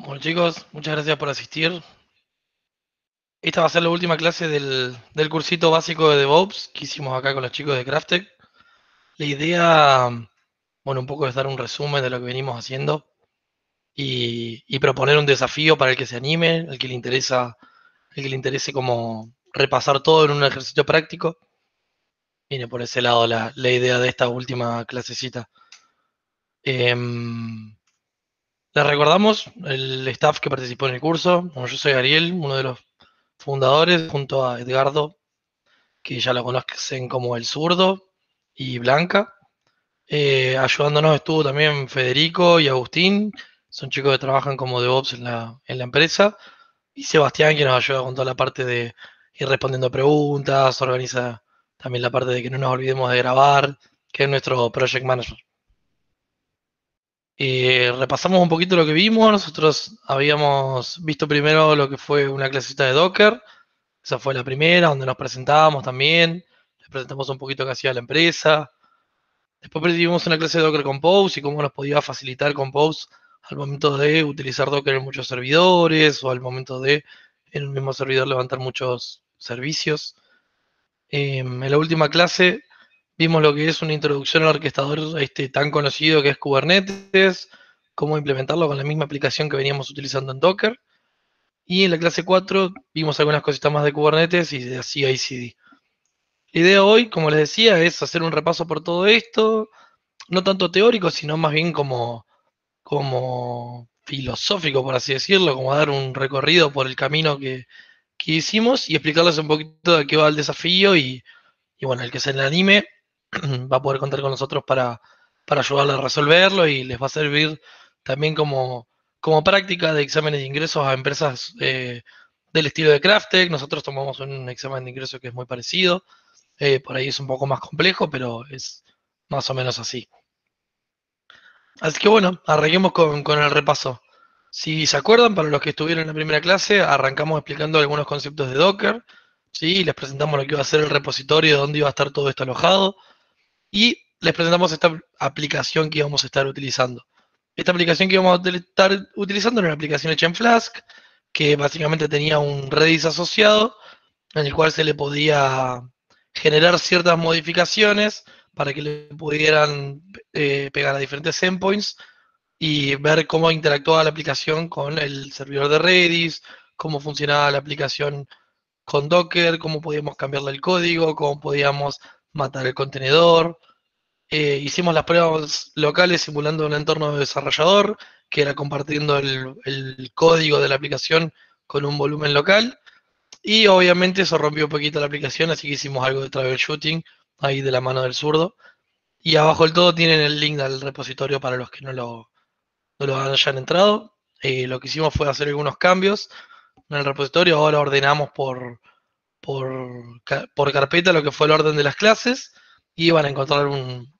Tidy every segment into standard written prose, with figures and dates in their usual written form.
Bueno chicos, muchas gracias por asistir. Esta va a ser la última clase del cursito básico de DevOps que hicimos acá con los chicos de Craftec. La idea, bueno, un poco es dar un resumen de lo que venimos haciendo y proponer un desafío para el que se anime, el que le interese como repasar todo en un ejercicio práctico. Viene por ese lado la idea de esta última clasecita. Em, Les recordamos el staff que participó en el curso. Bueno, yo soy Ariel, uno de los fundadores, junto a Edgardo, que ya lo conocen como El Zurdo, y Blanca. Ayudándonos estuvo también Federico y Agustín, son chicos que trabajan como DevOps en la empresa, y Sebastián, que nos ayuda con toda la parte de ir respondiendo preguntas, organiza también la parte de que no nos olvidemos de grabar, que es nuestro project manager. Repasamos un poquito lo que vimos. Nosotros habíamos visto primero lo que fue una clasita de Docker. Esa fue la primera, donde nos presentábamos también. Les presentamos un poquito qué hacía la empresa. Después vimos una clase de Docker Compose y cómo nos podía facilitar Compose al momento de utilizar Docker en muchos servidores o al momento de en un mismo servidor levantar muchos servicios. En la última clase vimos lo que es una introducción al orquestador tan conocido que es Kubernetes, cómo implementarlo con la misma aplicación que veníamos utilizando en Docker. Y en la clase 4 vimos algunas cositas más de Kubernetes y de CI/CD. La idea hoy, como les decía, es hacer un repaso por todo esto, no tanto teórico, sino más bien como filosófico, por así decirlo, como dar un recorrido por el camino que hicimos y explicarles un poquito de qué va el desafío y bueno, el que se le anime va a poder contar con nosotros para ayudarle a resolverlo y les va a servir también como práctica de exámenes de ingresos a empresas del estilo de Craftec. Nosotros tomamos un examen de ingreso que es muy parecido, por ahí es un poco más complejo, pero es más o menos así. Así que bueno, arranquemos con el repaso. Si se acuerdan, para los que estuvieron en la primera clase, arrancamos explicando algunos conceptos de Docker, ¿sí? Les presentamos lo que iba a ser el repositorio, dónde iba a estar todo esto alojado, y les presentamos esta aplicación que íbamos a estar utilizando. Esta aplicación que íbamos a estar utilizando era una aplicación hecha en Flask, que básicamente tenía un Redis asociado, en el cual se le podía generar ciertas modificaciones para que le pudieran pegar a diferentes endpoints y ver cómo interactuaba la aplicación con el servidor de Redis, cómo funcionaba la aplicación con Docker, cómo podíamos cambiarle el código, cómo podíamos matar el contenedor. Hicimos las pruebas locales simulando un entorno de desarrollador, que era compartiendo el código de la aplicación con un volumen local. Y obviamente eso rompió un poquito la aplicación, así que hicimos algo de troubleshooting ahí de la mano del zurdo. Y abajo del todo tienen el link al repositorio para los que no lo hayan entrado. Lo que hicimos fue hacer algunos cambios en el repositorio. Ahora ordenamos por carpeta lo que fue el orden de las clases y van a encontrar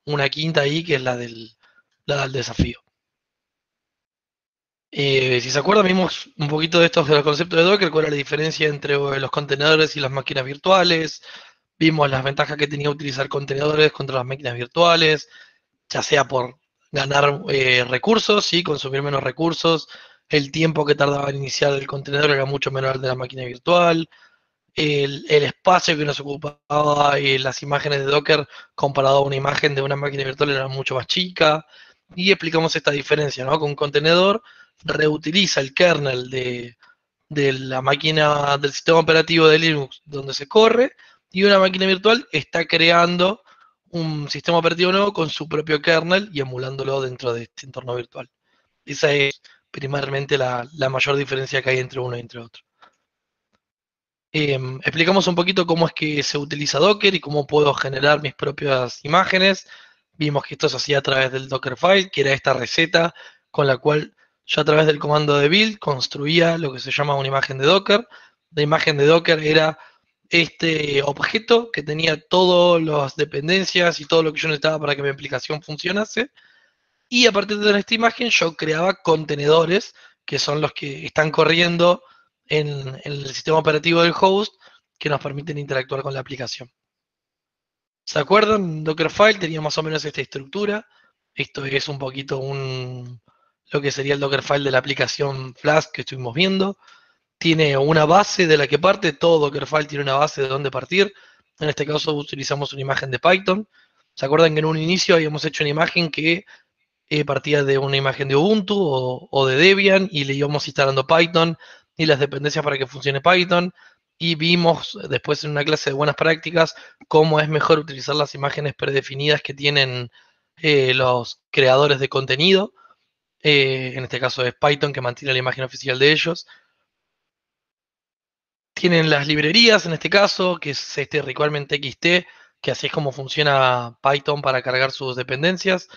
una quinta ahí que es la del desafío. Si se acuerdan, vimos un poquito de estos de los conceptos de Docker, cuál era la diferencia entre los contenedores y las máquinas virtuales. Vimos las ventajas que tenía utilizar contenedores contra las máquinas virtuales, ya sea por ganar recursos, ¿sí? Consumir menos recursos, el tiempo que tardaba en iniciar el contenedor era mucho menor al de la máquina virtual, el espacio que nos ocupaba las imágenes de Docker comparado a una imagen de una máquina virtual era mucho más chica, y explicamos esta diferencia, ¿no? Que un contenedor reutiliza el kernel de la máquina del sistema operativo de Linux donde se corre, y una máquina virtual está creando un sistema operativo nuevo con su propio kernel y emulándolo dentro de este entorno virtual. Esa es primeramente la mayor diferencia que hay entre uno y entre otro. Explicamos un poquito cómo es que se utiliza Docker y cómo puedo generar mis propias imágenes. Vimos que esto se hacía a través del Dockerfile, que era esta receta con la cual yo a través del comando de build construía lo que se llama una imagen de Docker. La imagen de Docker era este objeto que tenía todas las dependencias y todo lo que yo necesitaba para que mi aplicación funcionase. Y a partir de esta imagen yo creaba contenedores, que son los que están corriendo en el sistema operativo del host, que nos permiten interactuar con la aplicación. ¿Se acuerdan? Dockerfile tenía más o menos esta estructura. Esto es un poquito lo que sería el Dockerfile de la aplicación Flask que estuvimos viendo. Tiene una base de la que parte, todo Dockerfile tiene una base de dónde partir. En este caso utilizamos una imagen de Python. ¿Se acuerdan que en un inicio habíamos hecho una imagen que partía de una imagen de Ubuntu o de Debian y le íbamos instalando Python y las dependencias para que funcione Python? Y vimos después en una clase de buenas prácticas cómo es mejor utilizar las imágenes predefinidas que tienen los creadores de contenido. En este caso es Python que mantiene la imagen oficial de ellos. Tienen las librerías en este caso, que es este requirement TXT, que así es como funciona Python para cargar sus dependencias.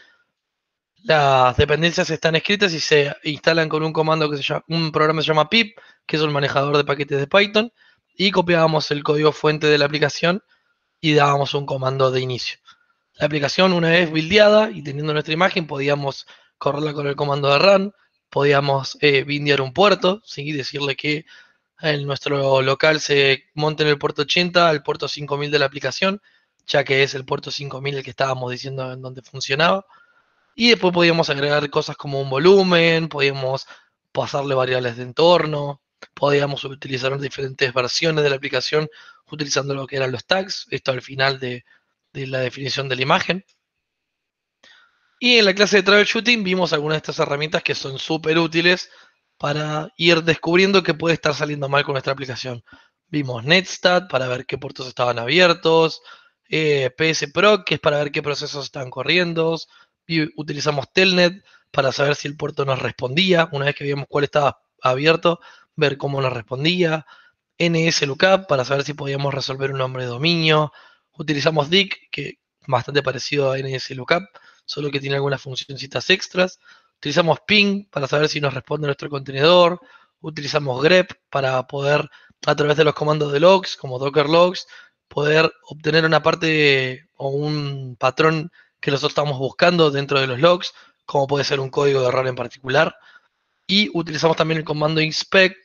Las dependencias están escritas y se instalan con un comando que se llama, un programa que se llama pip, que es el manejador de paquetes de Python, y copiábamos el código fuente de la aplicación y dábamos un comando de inicio. La aplicación, una vez buildeada y teniendo nuestra imagen, podíamos correrla con el comando de run, podíamos bindear un puerto, ¿sí? Decirle que en nuestro local se monte en el puerto 80 al puerto 5000 de la aplicación, ya que es el puerto 5000 el que estábamos diciendo en donde funcionaba. Y después podíamos agregar cosas como un volumen, podíamos pasarle variables de entorno, podíamos utilizar diferentes versiones de la aplicación utilizando lo que eran los tags, esto al final de la definición de la imagen. Y en la clase de troubleshooting vimos algunas de estas herramientas que son súper útiles para ir descubriendo qué puede estar saliendo mal con nuestra aplicación. Vimos Netstat para ver qué puertos estaban abiertos, PSProc, que es para ver qué procesos están corriendo. Utilizamos Telnet para saber si el puerto nos respondía. Una vez que vimos cuál estaba abierto, ver cómo nos respondía. NSLookup para saber si podíamos resolver un nombre de dominio. Utilizamos Dict, que es bastante parecido a NSLookup, solo que tiene algunas funcioncitas extras. Utilizamos ping para saber si nos responde nuestro contenedor. Utilizamos grep para poder, a través de los comandos de logs, como docker logs, poder obtener una parte o un patrón que nosotros estamos buscando dentro de los logs, como puede ser un código de error en particular. Y utilizamos también el comando inspect,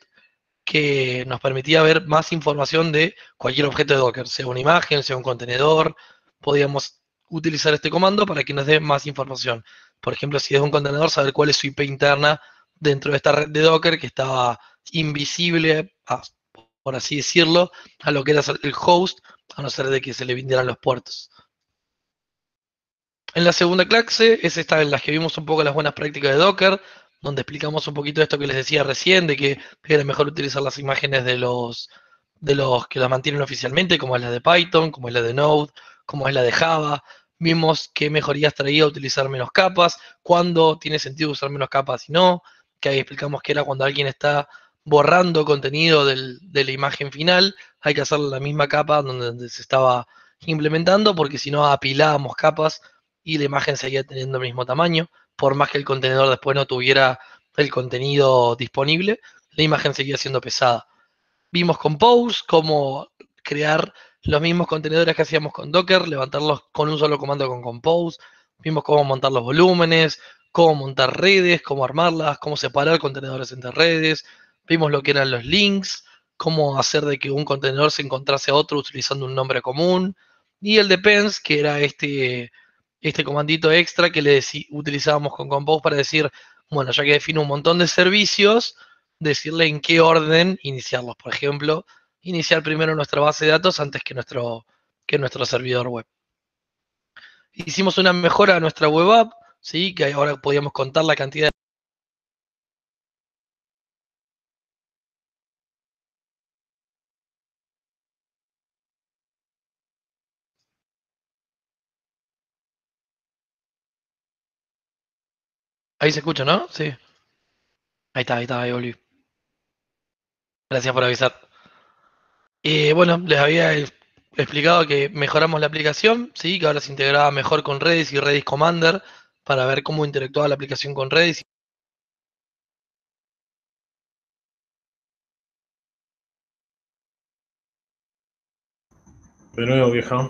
que nos permitía ver más información de cualquier objeto de Docker, sea una imagen, sea un contenedor. Podíamos utilizar este comando para que nos dé más información. Por ejemplo, si es un contenedor, saber cuál es su IP interna dentro de esta red de Docker que estaba invisible, por así decirlo, a lo que era el host, a no ser de que se le vindieran los puertos. En la segunda clase es esta en la que vimos un poco las buenas prácticas de Docker, donde explicamos un poquito esto que les decía recién, de que era mejor utilizar las imágenes de los que las mantienen oficialmente, como es la de Python, como es la de Node, como es la de Java. Vimos qué mejorías traía utilizar menos capas, cuándo tiene sentido usar menos capas y no, que ahí explicamos que era cuando alguien está borrando contenido de la imagen final, hay que hacer la misma capa donde se estaba implementando, porque si no apilábamos capas y la imagen seguía teniendo el mismo tamaño, por más que el contenedor después no tuviera el contenido disponible, la imagen seguía siendo pesada. Vimos Compose, cómo crear los mismos contenedores que hacíamos con Docker, levantarlos con un solo comando con Compose. Vimos cómo montar los volúmenes, cómo montar redes, cómo armarlas, cómo separar contenedores entre redes. Vimos lo que eran los links, cómo hacer de que un contenedor se encontrase a otro utilizando un nombre común. Y el depends, que era este comandito extra que utilizábamos con Compose para decir, bueno, ya que defino un montón de servicios, decirle en qué orden iniciarlos. Por ejemplo, iniciar primero nuestra base de datos antes que nuestro servidor web. Hicimos una mejora a nuestra web app, ¿sí? Que ahora podíamos contar la cantidad de... Ahí se escucha, ¿no? Sí. Ahí volví. Gracias por avisar. Bueno, les había explicado que mejoramos la aplicación, ¿sí? Que ahora se integraba mejor con Redis y Redis Commander para ver cómo interactuaba la aplicación con Redis. De nuevo, vieja.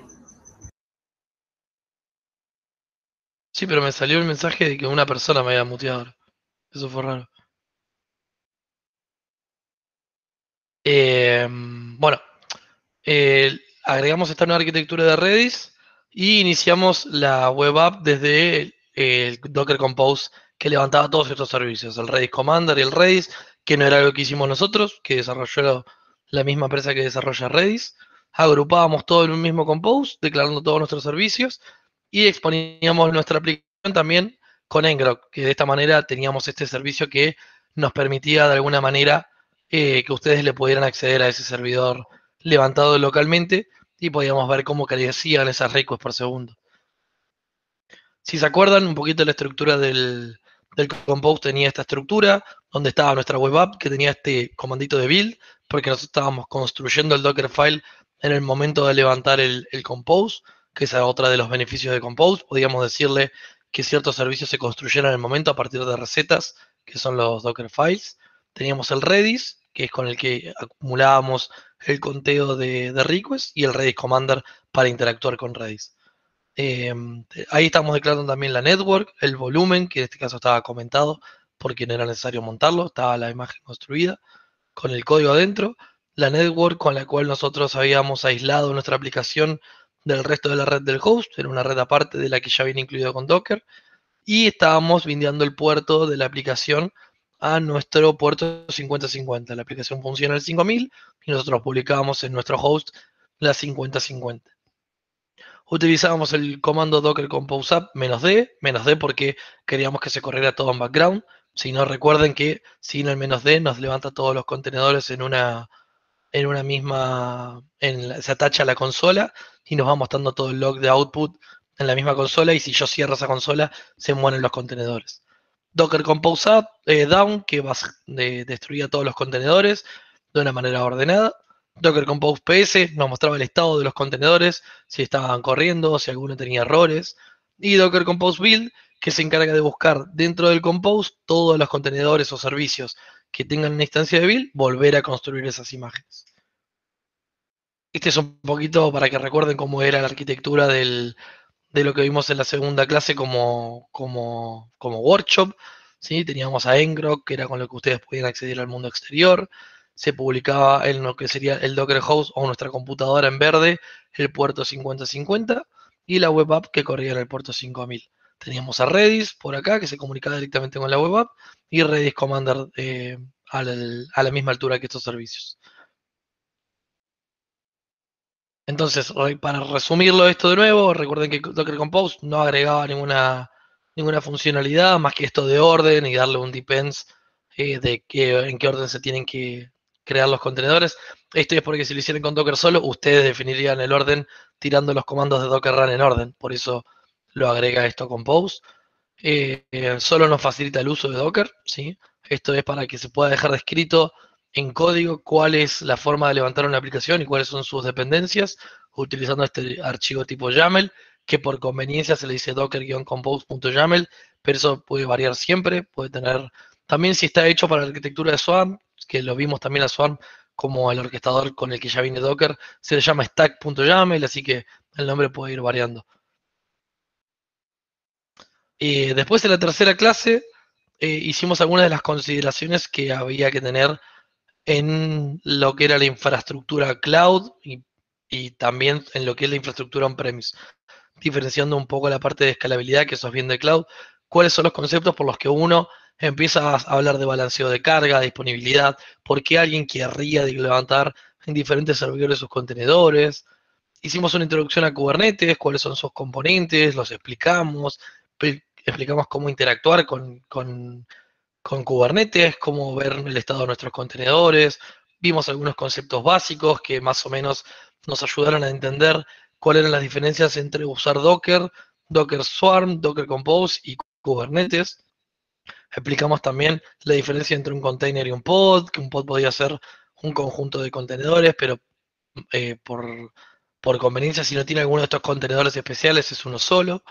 Sí, pero me salió el mensaje de que una persona me había muteado ahora. Eso fue raro. Bueno, agregamos esta nueva arquitectura de Redis y iniciamos la web app desde el Docker Compose que levantaba todos estos servicios, el Redis Commander y el Redis, que no era algo que hicimos nosotros, que desarrolló la misma empresa que desarrolla Redis. Agrupábamos todo en un mismo compose, declarando todos nuestros servicios y exponíamos nuestra aplicación también con Ngrok, que de esta manera teníamos este servicio que nos permitía de alguna manera que ustedes le pudieran acceder a ese servidor levantado localmente y podíamos ver cómo crecían esas requests por segundo. Si se acuerdan un poquito de la estructura del Compose, tenía esta estructura donde estaba nuestra web app que tenía este comandito de build, porque nosotros estábamos construyendo el Dockerfile en el momento de levantar el Compose, que es otra de los beneficios de Compose. Podíamos decirle que ciertos servicios se construyeran en el momento a partir de recetas, que son los Dockerfiles. Teníamos el Redis, que es con el que acumulábamos el conteo de requests, y el Redis Commander para interactuar con Redis. Ahí estamos declarando también la network, el volumen, que en este caso estaba comentado porque no era necesario montarlo, estaba la imagen construida con el código adentro, la network con la cual nosotros habíamos aislado nuestra aplicación del resto de la red del host, era una red aparte de la que ya viene incluido con Docker, y estábamos vindeando el puerto de la aplicación a nuestro puerto 5050. La aplicación funciona el 5000 y nosotros publicábamos en nuestro host la 5050. Utilizábamos el comando docker compose up -d porque queríamos que se corriera todo en background. Si no, recuerden que sin el -d nos levanta todos los contenedores en una misma, se atacha a la consola y nos va mostrando todo el log de output en la misma consola, y si yo cierro esa consola se mueren los contenedores. Docker compose up, down, que destruía todos los contenedores de una manera ordenada. Docker Compose PS nos mostraba el estado de los contenedores, si estaban corriendo, si alguno tenía errores. Y Docker Compose Build, que se encarga de buscar dentro del Compose todos los contenedores o servicios que tengan una instancia de build, volver a construir esas imágenes. Este es un poquito para que recuerden cómo era la arquitectura de lo que vimos en la segunda clase como workshop. ¿Sí? Teníamos a Ngrok, que era con lo que ustedes podían acceder al mundo exterior. Se publicaba en lo que sería el Docker Host o nuestra computadora en verde, el puerto 5050, y la web app que corría en el puerto 5000. Teníamos a Redis por acá, que se comunicaba directamente con la web app, y Redis Commander a la misma altura que estos servicios. Entonces, para resumirlo esto de nuevo, recuerden que Docker Compose no agregaba ninguna funcionalidad más que esto de orden y darle un depends de en qué orden se tienen que crear los contenedores. Esto es porque si lo hicieran con Docker solo, ustedes definirían el orden tirando los comandos de Docker Run en orden. Por eso lo agrega esto Compose. Solo nos facilita el uso de Docker, ¿sí? Esto es para que se pueda dejar descrito en código cuál es la forma de levantar una aplicación y cuáles son sus dependencias, utilizando este archivo tipo YAML, que por conveniencia se le dice docker-compose.yaml, pero eso puede variar siempre, puede tener, también si está hecho para la arquitectura de Swarm, que lo vimos también a Swarm como el orquestador con el que ya viene Docker, se le llama stack.yaml, así que el nombre puede ir variando. Después en la tercera clase hicimos algunas de las consideraciones que había que tener en lo que era la infraestructura cloud y también en lo que es la infraestructura on-premise, diferenciando un poco la parte de escalabilidad, que eso es bien de cloud, cuáles son los conceptos por los que uno empieza a hablar de balanceo de carga, disponibilidad, por qué alguien querría levantar en diferentes servidores sus contenedores. Hicimos una introducción a Kubernetes, cuáles son sus componentes, los explicamos, explicamos cómo interactuar con Kubernetes, cómo ver el estado de nuestros contenedores. Vimos algunos conceptos básicos que más o menos nos ayudaron a entender cuáles eran las diferencias entre usar Docker, Docker Swarm, Docker Compose y Kubernetes. Explicamos también la diferencia entre un container y un pod, que un pod podía ser un conjunto de contenedores, pero eh, por, por conveniencia, si no tiene alguno de estos contenedores especiales, es uno solo.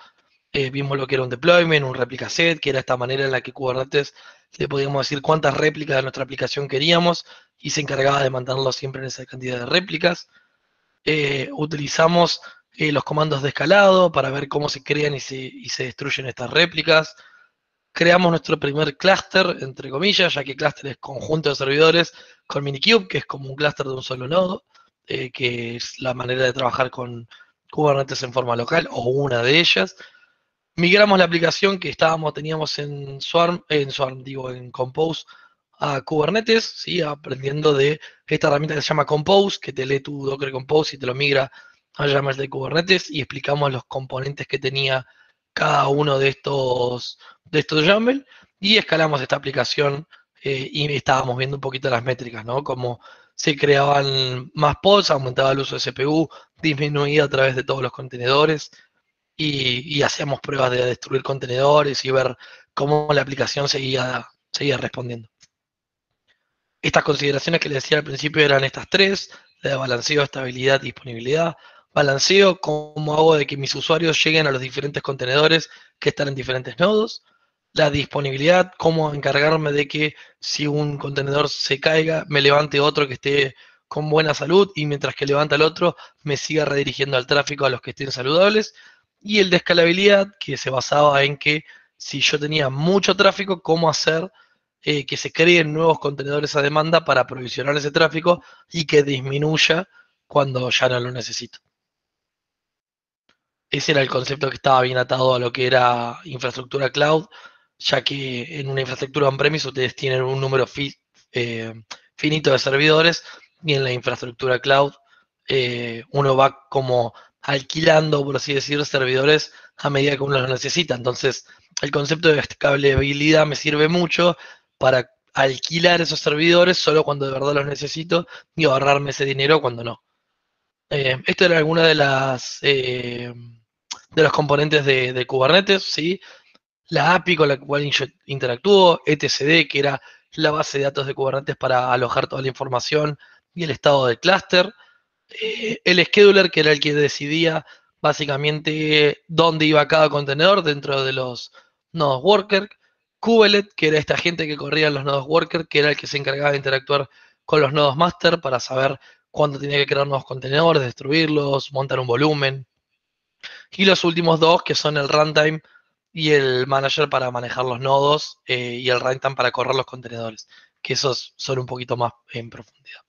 Vimos lo que era un deployment, un replica set, que era esta manera en la que Kubernetes le podíamos decir cuántas réplicas de nuestra aplicación queríamos y se encargaba de mantenerlo siempre en esa cantidad de réplicas. Utilizamos los comandos de escalado para ver cómo se crean y se destruyen estas réplicas. Creamos nuestro primer clúster, entre comillas, ya que clúster es conjunto de servidores con Minikube, que es como un clúster de un solo nodo, que es la manera de trabajar con Kubernetes en forma local, o una de ellas. Migramos la aplicación que teníamos en Compose a Kubernetes, ¿sí? Aprendiendo de esta herramienta que se llama Compose, que te lee tu Docker Compose y te lo migra a YAML de Kubernetes, y explicamos los componentes que tenía cada uno de estos YAML, y escalamos esta aplicación y estábamos viendo un poquito las métricas, ¿no? Como se creaban más pods, aumentaba el uso de CPU, disminuía a través de todos los contenedores, y hacíamos pruebas de destruir contenedores y ver cómo la aplicación seguía respondiendo. Estas consideraciones que les decía al principio eran estas tres: la de balanceo, estabilidad y disponibilidad. Balanceo: cómo hago de que mis usuarios lleguen a los diferentes contenedores que están en diferentes nodos. La disponibilidad: cómo encargarme de que si un contenedor se caiga, me levante otro que esté con buena salud, y mientras que levanta el otro, me siga redirigiendo al tráfico a los que estén saludables. Y el de escalabilidad, que se basaba en que si yo tenía mucho tráfico, cómo hacer que se creen nuevos contenedores a demanda para aprovisionar ese tráfico y que disminuya cuando ya no lo necesito. Ese era el concepto que estaba bien atado a lo que era infraestructura cloud, ya que en una infraestructura on-premise ustedes tienen un número finito de servidores, y en la infraestructura cloud uno va como alquilando, por así decir, servidores a medida que uno los necesita. Entonces, el concepto de escalabilidad me sirve mucho para alquilar esos servidores solo cuando de verdad los necesito, y ahorrarme ese dinero cuando no. Esto era alguna de los componentes de Kubernetes, ¿sí? La API con la cual yo interactúo, etcd, que era la base de datos de Kubernetes para alojar toda la información y el estado del clúster. El scheduler, que era el que decidía básicamente dónde iba cada contenedor dentro de los nodos worker. Kubelet, que era esta gente que corría en los nodos worker, que era el que se encargaba de interactuar con los nodos master para saber cuándo tenía que crear nuevos contenedores, destruirlos, montar un volumen. Y los últimos dos, que son el runtime y el manager para manejar los nodos, y el runtime para correr los contenedores, que esos son un poquito más en profundidad.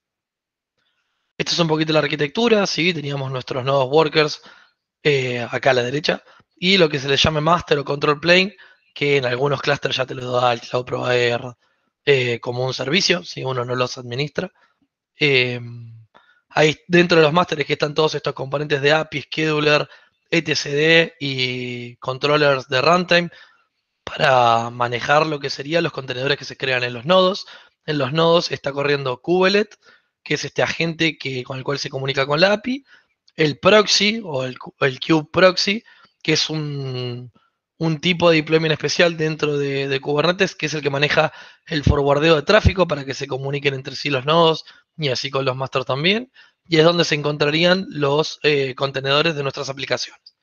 Esta es un poquito la arquitectura, ¿sí? Teníamos nuestros nodos workers acá a la derecha, y lo que se le llama master o control plane, que en algunos clusters ya te lo da el cloud provider como un servicio, si uno no los administra. Ahí dentro de los másteres que están todos estos componentes de API, scheduler, etcd y controllers de runtime para manejar lo que serían los contenedores que se crean en los nodos. En los nodos está corriendo Kubelet, que es este agente con el cual se comunica con la API. El proxy o el kube proxy, que es un tipo de deployment especial dentro de Kubernetes, que es el que maneja el forwardeo de tráfico para que se comuniquen entre sí los nodos y así con los masters también. Y es donde se encontrarían los contenedores de nuestras aplicaciones.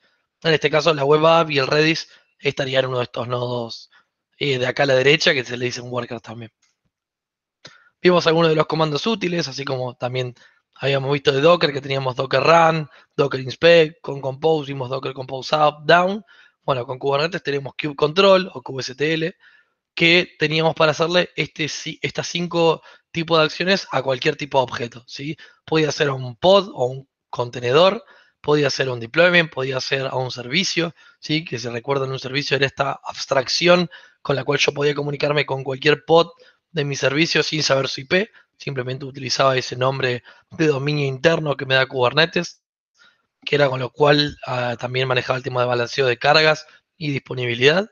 En este caso, la web app y el Redis estarían en uno de estos nodos de acá a la derecha, que se le dicen workers también. Vimos algunos de los comandos útiles, así como también habíamos visto de Docker, que teníamos Docker Run, Docker Inspect. Con Compose vimos Docker Compose Up, Down. Bueno, con Kubernetes tenemos Kube Control o kubectl, que teníamos para hacerle estas 5 tipos de acciones a cualquier tipo de objeto, ¿sí? Podía ser a un pod o un contenedor, podía ser un deployment, podía ser a un servicio, ¿sí? Que si recuerdan, un servicio era esta abstracción con la cual yo podía comunicarme con cualquier pod de mi servicio sin saber su IP, simplemente utilizaba ese nombre de dominio interno que me da Kubernetes, que era con lo cual también manejaba el tema de balanceo de cargas y disponibilidad.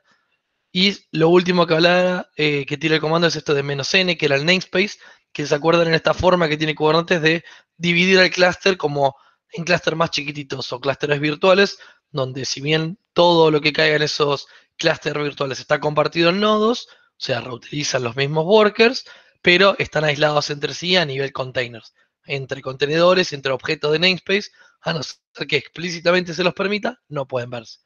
Y lo último que hablaba, que tiene el comando, es esto de "-n", que era el namespace, que se acuerdan en esta forma que tiene Kubernetes de dividir el clúster como en clústeres más chiquititos o clústeres virtuales, donde si bien todo lo que caiga en esos clústeres virtuales está compartido en nodos, o sea, reutilizan los mismos workers, pero están aislados entre sí a nivel containers, entre contenedores, entre objetos de namespace, a no ser que explícitamente se los permita, no pueden verse.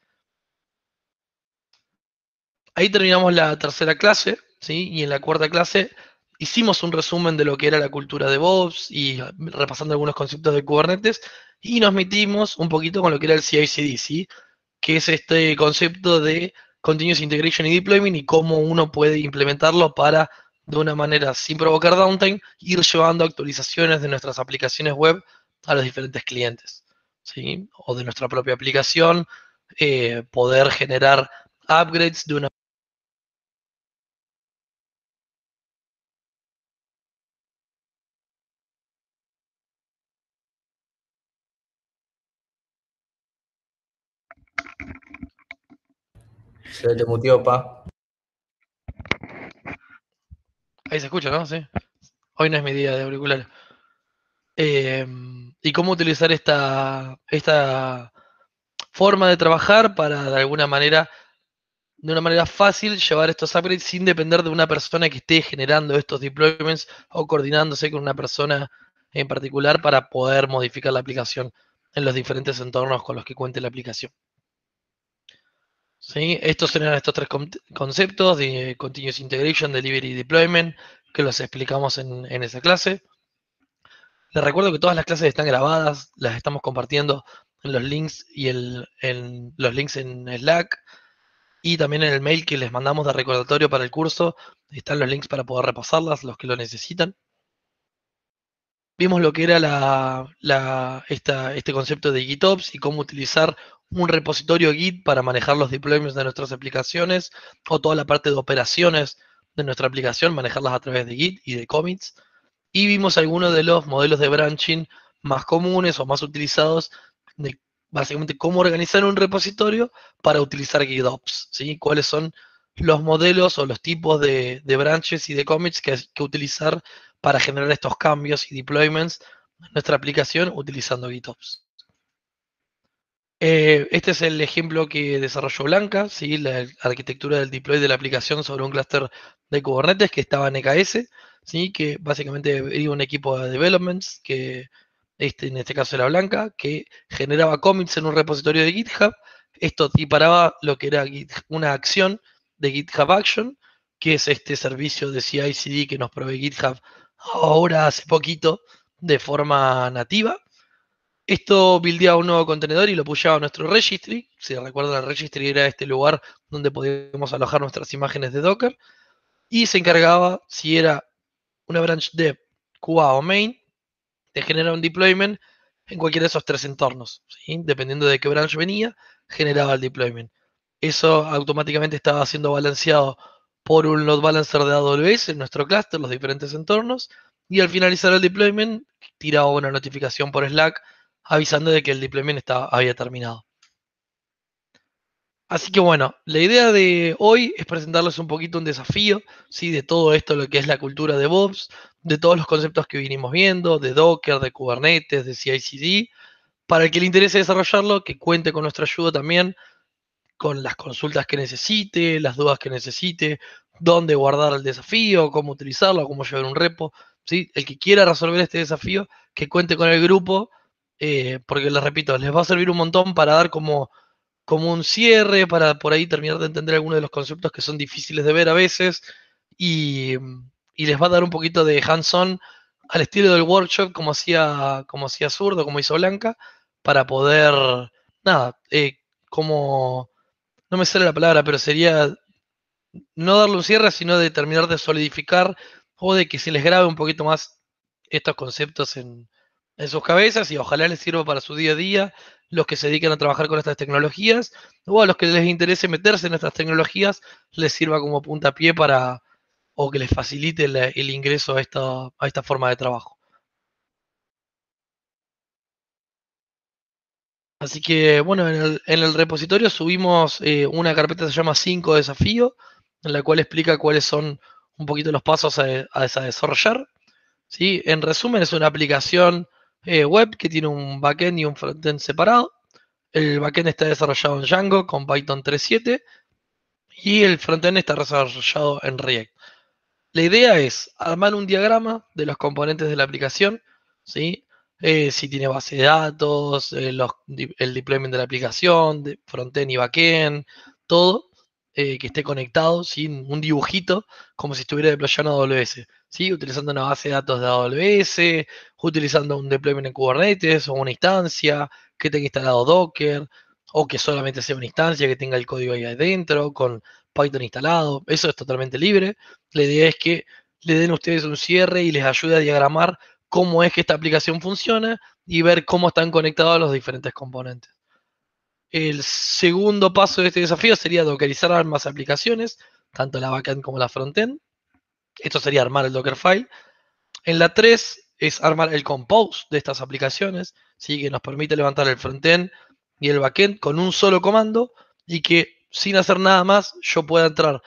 Ahí terminamos la tercera clase, ¿sí? Y en la cuarta clase hicimos un resumen de lo que era la cultura de DevOps y repasando algunos conceptos de Kubernetes, y nos metimos un poquito con lo que era el CI/CD, ¿sí? Que es este concepto de Continuous Integration y Deployment, y cómo uno puede implementarlo para, de una manera sin provocar downtime, ir llevando actualizaciones de nuestras aplicaciones web a los diferentes clientes, ¿sí? O de nuestra propia aplicación poder generar upgrades de una. Se te muteó, pa. Ahí se escucha, ¿no? Sí. Hoy no es mi día de auriculares. Y cómo utilizar esta forma de trabajar para de alguna manera, de una manera fácil, llevar estos upgrades sin depender de una persona que esté generando estos deployments o coordinándose con una persona en particular para poder modificar la aplicación en los diferentes entornos con los que cuente la aplicación. ¿Sí? Estos eran estos tres conceptos de Continuous Integration, Delivery y Deployment que los explicamos en esa clase. Les recuerdo que todas las clases están grabadas, las estamos compartiendo en los links y en los links en Slack y también en el mail que les mandamos de recordatorio para el curso. Están los links para poder repasarlas, los que lo necesitan. Vimos lo que era este concepto de GitOps y cómo utilizar un repositorio Git para manejar los deployments de nuestras aplicaciones o toda la parte de operaciones de nuestra aplicación, manejarlas a través de Git y de commits. Y vimos algunos de los modelos de branching más comunes o más utilizados de básicamente cómo organizar un repositorio para utilizar GitOps, ¿sí? Cuáles son los modelos o los tipos de branches y de commits que utilizar para generar estos cambios y deployments en nuestra aplicación utilizando GitOps. Este es el ejemplo que desarrolló Blanca, ¿sí? La arquitectura del deploy de la aplicación sobre un clúster de Kubernetes que estaba en EKS, ¿sí? Que básicamente era un equipo de developments, que en este caso era Blanca, que generaba commits en un repositorio de GitHub. Esto disparaba lo que era una acción de GitHub Action, que es este servicio de CI/CD que nos provee GitHub ahora hace poquito de forma nativa. Esto buildeaba un nuevo contenedor y lo pushaba a nuestro registry. Si recuerdan, el registry era este lugar donde podíamos alojar nuestras imágenes de Docker. Y se encargaba, si era una branch dev, QA o main, de generar un deployment en cualquiera de esos tres entornos. ¿Sí? Dependiendo de qué branch venía, generaba el deployment. Eso automáticamente estaba siendo balanceado por un load balancer de AWS en nuestro cluster, los diferentes entornos. Y al finalizar el deployment, tiraba una notificación por Slack avisando de que el deployment había terminado. Así que bueno, la idea de hoy es presentarles un poquito un desafío, ¿sí? De todo esto, lo que es la cultura de DevOps, de todos los conceptos que vinimos viendo, de Docker, de Kubernetes, de CI/CD, para el que le interese desarrollarlo, que cuente con nuestra ayuda también, con las consultas que necesite, las dudas que necesite, dónde guardar el desafío, cómo utilizarlo, cómo llevar un repo, ¿sí? El que quiera resolver este desafío, que cuente con el grupo, porque les repito, les va a servir un montón para dar como un cierre, para por ahí terminar de entender algunos de los conceptos que son difíciles de ver a veces, y, y les va a dar un poquito de hands-on al estilo del workshop, como hacía Zurdo, como hizo Blanca, para poder, nada, como, no me sale la palabra, pero sería no darle un cierre, sino de terminar de solidificar o de que se les grabe un poquito más estos conceptos en sus cabezas y ojalá les sirva para su día a día, los que se dedican a trabajar con estas tecnologías o a los que les interese meterse en estas tecnologías, les sirva como puntapié para o que les facilite el ingreso a esta forma de trabajo. Así que bueno, en el repositorio subimos una carpeta que se llama 5 desafíos, en la cual explica cuáles son un poquito los pasos a desarrollar. ¿Sí? En resumen, es una aplicación web que tiene un backend y un frontend separado. El backend está desarrollado en Django con Python 3.7 y el frontend está desarrollado en React. La idea es armar un diagrama de los componentes de la aplicación, ¿sí? Si tiene base de datos, el deployment de la aplicación, de frontend y backend, todo que esté conectado, sin un dibujito, como si estuviera deployando AWS, ¿sí? Utilizando una base de datos de AWS, utilizando un deployment en Kubernetes o una instancia que tenga instalado Docker, o que solamente sea una instancia que tenga el código ahí adentro, con Python instalado. Eso es totalmente libre. La idea es que le den a ustedes un cierre y les ayude a diagramar cómo es que esta aplicación funciona y ver cómo están conectados los diferentes componentes. El segundo paso de este desafío sería dockerizar ambas aplicaciones, tanto la backend como la frontend. Esto sería armar el Dockerfile. En la 3 es armar el compose de estas aplicaciones, ¿sí? Que nos permite levantar el frontend y el backend con un solo comando y que sin hacer nada más yo pueda entrar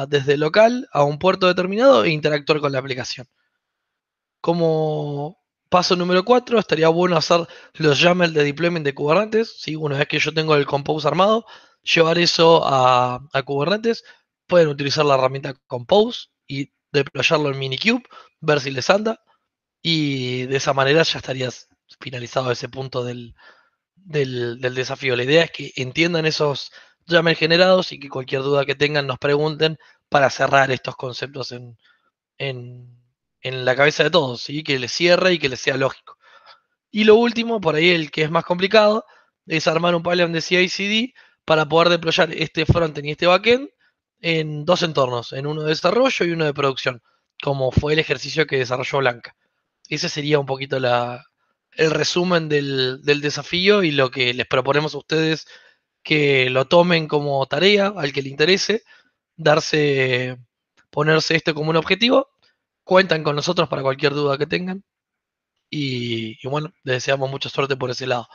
desde local a un puerto determinado e interactuar con la aplicación. Como paso número 4, estaría bueno hacer los YAML de deployment de Kubernetes, ¿sí? Una vez que yo tengo el Compose armado, llevar eso a Kubernetes. Pueden utilizar la herramienta Compose y deployarlo en Minikube, ver si les anda, y de esa manera ya estarías finalizado ese punto del desafío. La idea es que entiendan esos YAML generados y que cualquier duda que tengan nos pregunten para cerrar estos conceptos en, en la cabeza de todos, ¿sí? Que les cierre y que les sea lógico. Y lo último, por ahí el que es más complicado, es armar un pipeline de CI/CD para poder deployar este frontend y este backend en dos entornos, en uno de desarrollo y uno de producción, como fue el ejercicio que desarrolló Blanca. Ese sería un poquito el resumen del desafío y lo que les proponemos a ustedes que lo tomen como tarea al que le interese, darse, ponerse esto como un objetivo. Cuentan con nosotros para cualquier duda que tengan y bueno, les deseamos mucha suerte por ese lado.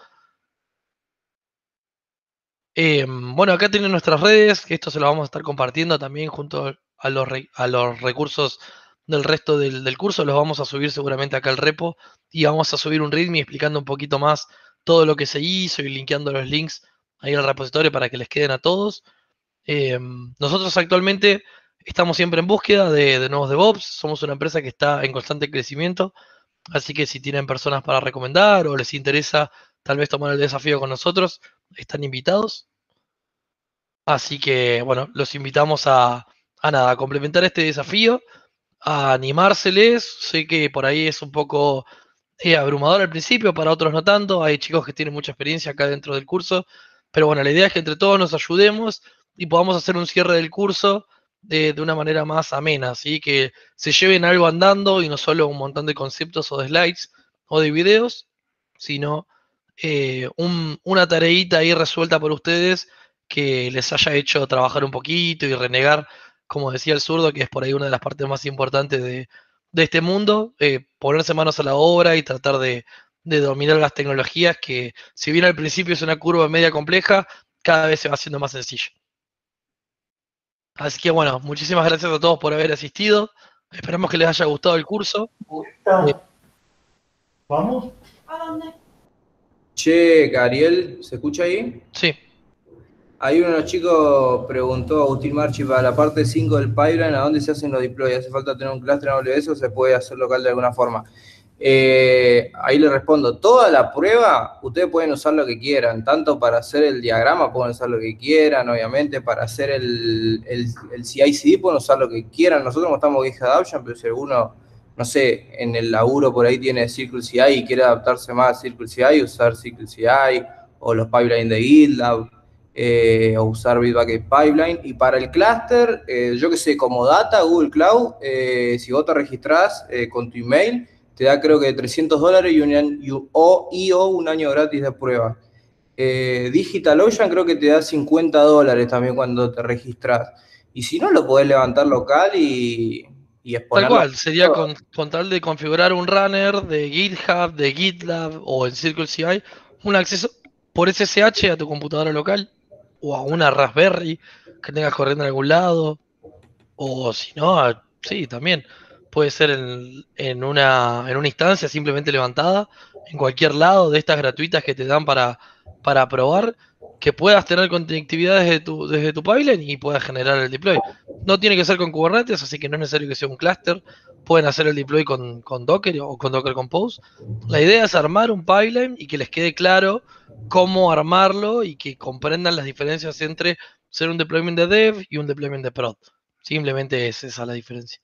Bueno, acá tienen nuestras redes, que esto se lo vamos a estar compartiendo también junto a los recursos del resto del curso. Los vamos a subir seguramente acá al repo y vamos a subir un README explicando un poquito más todo lo que se hizo y linkeando los links ahí al repositorio para que les queden a todos. Nosotros actualmente estamos siempre en búsqueda de nuevos DevOps. Somos una empresa que está en constante crecimiento. Así que si tienen personas para recomendar o les interesa tal vez tomar el desafío con nosotros, están invitados. Así que bueno, los invitamos a nada, a complementar este desafío, a animárseles. Sé que por ahí es un poco abrumador al principio, para otros no tanto. Hay chicos que tienen mucha experiencia acá dentro del curso, pero bueno, la idea es que entre todos nos ayudemos y podamos hacer un cierre del curso de una manera más amena, así que se lleven algo andando y no solo un montón de conceptos o de slides o de videos, sino una tareita ahí resuelta por ustedes que les haya hecho trabajar un poquito y renegar, como decía el zurdo, que es por ahí una de las partes más importantes de este mundo, ponerse manos a la obra y tratar de dominar las tecnologías que, si bien al principio es una curva media compleja, cada vez se va haciendo más sencillo. Así que bueno, muchísimas gracias a todos por haber asistido. Esperamos que les haya gustado el curso. ¿Vamos? Che, Ariel, ¿se escucha ahí? Sí, Ahí uno de los chicos preguntó a Agustín Marchi para la parte 5 del pipeline, ¿a dónde se hacen los deploys? ¿Hace falta tener un cluster en AWS o se puede hacer local de alguna forma? Ahí le respondo, toda la prueba, ustedes pueden usar lo que quieran, tanto para hacer el diagrama pueden usar lo que quieran, obviamente, para hacer el CI/CD pueden usar lo que quieran. Nosotros mostramos GitHub Adoption, pero si alguno, no sé, en el laburo por ahí tiene Circle CI y quiere adaptarse más a Circle CI, usar Circle CI o los pipelines de GitLab. O usar Bitbucket Pipeline. Y para el clúster, yo que sé, como data, Google Cloud, si vos te registrás con tu email, te da creo que $300 y un año gratis de prueba. DigitalOcean creo que te da $50 también cuando te registras. Y si no, lo podés levantar local y tal exponerlo. cual, sería con tal de configurar un runner de GitHub, de GitLab o en Circle CI, un acceso por SSH a tu computadora local o a una Raspberry que tengas corriendo en algún lado, o si no, sí, también puede ser en una instancia simplemente levantada, en cualquier lado de estas gratuitas que te dan para probar, que puedas tener conectividad desde tu pipeline y puedas generar el deploy. No tiene que ser con Kubernetes, así que no es necesario que sea un clúster. Pueden hacer el deploy con Docker o con Docker Compose. La idea es armar un pipeline y que les quede claro cómo armarlo y que comprendan las diferencias entre ser un deployment de dev y un deployment de prod. Simplemente es esa la diferencia.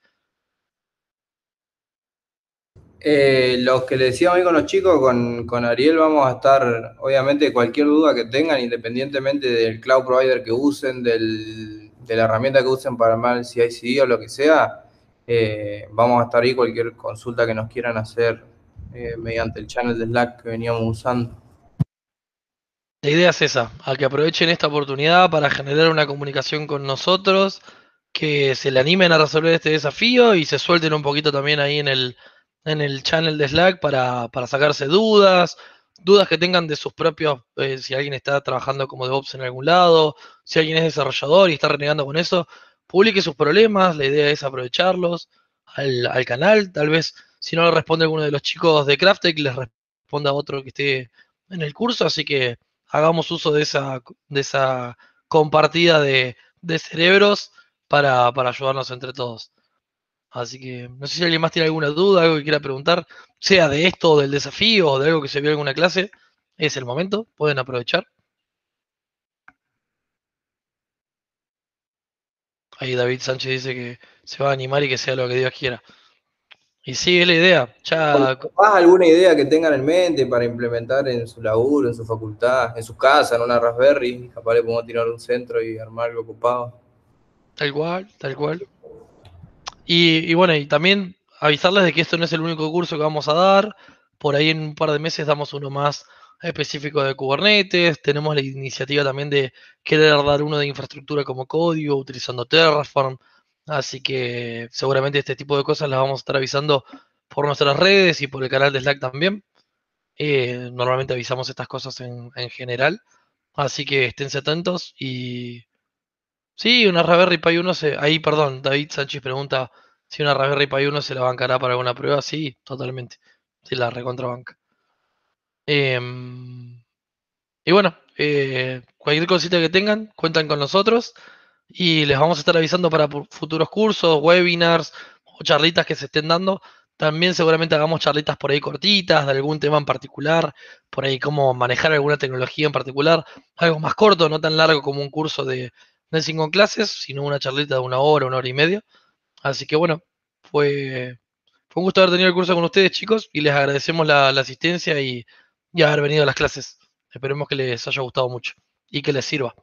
Los que le decíamos hoy con los chicos, con Ariel, vamos a estar, obviamente, cualquier duda que tengan, independientemente del cloud provider que usen, de la herramienta que usen para armar el CI/CD o lo que sea, vamos a estar ahí cualquier consulta que nos quieran hacer mediante el channel de Slack que veníamos usando. La idea es esa, a que aprovechen esta oportunidad para generar una comunicación con nosotros, que se le animen a resolver este desafío y se suelten un poquito también ahí en el channel de Slack para sacarse dudas, dudas que tengan de sus propios, si alguien está trabajando como DevOps en algún lado, si alguien es desarrollador y está renegando con eso, publique sus problemas, la idea es aprovecharlos al canal, tal vez si no le responde alguno de los chicos de Craftec, les responda otro que esté en el curso, así que hagamos uso de esa compartida de cerebros para ayudarnos entre todos. Así que no sé si alguien más tiene alguna duda, algo que quiera preguntar, sea de esto, o del desafío, o de algo que se vio en alguna clase, es el momento, pueden aprovechar. Ahí David Sánchez dice que se va a animar y que sea lo que Dios quiera. Y sí, es la idea. Ya ¿Más alguna idea que tengan en mente para implementar en su laburo, en su facultad, en su casa, en una Raspberry? Capaz le podemos tirar un centro y armar algo ocupado. tal cual, tal cual. Y bueno, y también avisarles de que esto no es el único curso que vamos a dar. Por ahí en un par de meses damos uno más específico de Kubernetes. Tenemos la iniciativa también de querer dar uno de infraestructura como código, utilizando Terraform. Así que seguramente este tipo de cosas las vamos a estar avisando por nuestras redes y por el canal de Slack también. Normalmente avisamos estas cosas en general. Así que esténse atentos y sí, una Raspberry Pi 1 ahí, perdón, David Sánchez pregunta si una Raspberry Pi 1 se la bancará para alguna prueba. Sí, totalmente. Se la recontrabanca. Em, y bueno, cualquier cosita que tengan, cuentan con nosotros y les vamos a estar avisando para futuros cursos, webinars o charlitas que se estén dando. También seguramente hagamos charlitas por ahí cortitas de algún tema en particular, por ahí cómo manejar alguna tecnología en particular, algo más corto, no tan largo como un curso de 5 clases, sino una charlita de una hora y media. Así que bueno, fue un gusto haber tenido el curso con ustedes, chicos, y les agradecemos la asistencia y haber venido a las clases. Esperemos que les haya gustado mucho y que les sirva.